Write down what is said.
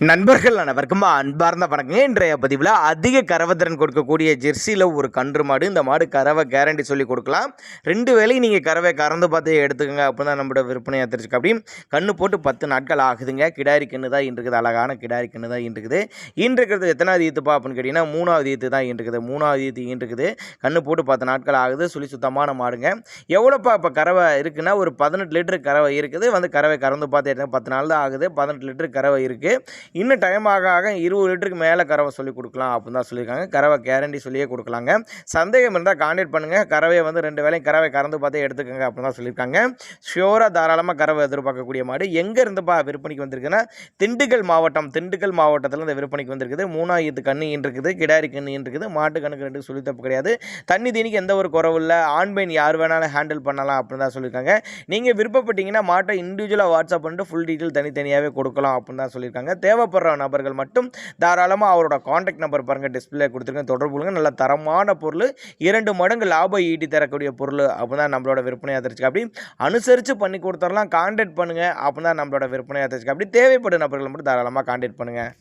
நண்பர்கள் அனைவருக்கும் அன்பார்ந்த வணக்கங்க. இன்றைய பதிவில் அதிக கறவைத்திறன் கொடுக்கக்கூடிய ஜெர்சியில் ஒரு கன்று மாடு. இந்த மாடு கறவை கேரண்டி சொல்லி கொடுக்கலாம். 2 வேளை நீங்கள் கறவை கறந்து பார்த்து எடுத்துக்கோங்க. அப்போ தான் நம்மளோட விற்பனையாக தெரிஞ்சுக்க. அப்படி கன்று போட்டு 10 நாட்கள் ஆகுதுங்க. கிடாரி கன்று தான் இருக்குது. அழகான கிடாரி கன்று தான் இருக்குது. ஈன்றுக்கிறது எத்தனாவது ஈத்துப்பா அப்படின்னு கேட்டிங்கன்னா 3வது ஈத்து தான் இருக்குது. 3வது ஈத்து ஈன்றுக்குது. கன்று போட்டு 10 நாட்கள் ஆகுது. சுழி சுத்தமான மாடுங்க. எவ்வளோப்பா இப்போ கறவை இருக்குன்னா ஒரு 18 லிட்டர் கறவை இருக்குது. வந்து கறவை கறந்து பார்த்து எடுத்தாங்க. 10 நாள் தான் ஆகுது. 18 லிட்டர் கறவை இருக்குது. இன்னும் டைம் ஆக 20 லிட்டருக்கு மேலே கறவை சொல்லி கொடுக்கலாம் அப்படின்னு தான் சொல்லியிருக்காங்க. கறவை கேரண்டி சொல்லியே கொடுக்கலாங்க. சந்தேகம் இருந்தால் கான்டாக்ட் பண்ணுங்கள். கறவையை வந்து 2 வேளையும் கறவை கறந்து பார்த்தே எடுத்துக்கோங்க அப்படின்னு தான் சொல்லியிருக்காங்க. ஷியோராக தாராளமாக கறவை எதிர்பார்க்கக்கூடிய மாடு. எங்கே இருந்துப்பா விற்பனைக்கு வந்திருக்குன்னா திண்டுக்கல் மாவட்டத்தில் இந்த விற்பனைக்கு வந்திருக்குது. 3வது கன்று இருக்குது. கிடாரி கன்று இருக்குது. மாட்டு கண்ணுக்கு 2 சொல்லி தப்பு கிடையாது. தண்ணி தீனிக்கு எந்த ஒரு குறவு இல்லை. ஆண் பெண் யார் வேணாலும் ஹேண்டில் பண்ணலாம் அப்படின்னு தான் சொல்லியிருக்காங்க. நீங்கள் விருப்பப்பட்டீங்கன்னா மாட்டை இண்டிவிஜுவலாக வாட்ஸ்அப் பண்ணிட்டு ஃபுல் டீட்டெயில் தனித்தனியாகவே கொடுக்கலாம் அப்படின்னு தான் சொல்லியிருக்காங்க. தேவைப்படுற நபர்கள் மட்டும் தாராளமாக அவரோட காண்டாக்ட் நம்பர் பாருங்கள், டிஸ்பிளே கொடுத்துருங்க, தொடர்பு கொள்ளுங்க. நல்ல தரமான பொருள், 2 மடங்கு லாபம் ஈட்டி தரக்கூடிய பொருள் அப்போ தான் நம்மளோட விற்பனையாக தெரிஞ்சுக்க. அப்படி அனுசரித்து பண்ணி கொடுத்துடலாம். காண்டாக்ட் பண்ணுங்கள் அப்போ தான் நம்மளோட விற்பனையாக தெரிஞ்சுக்க. அப்படி தேவைப்படும் நபர்கள் மட்டும் தாராளமாக காண்டாக்ட் பண்ணுங்கள்.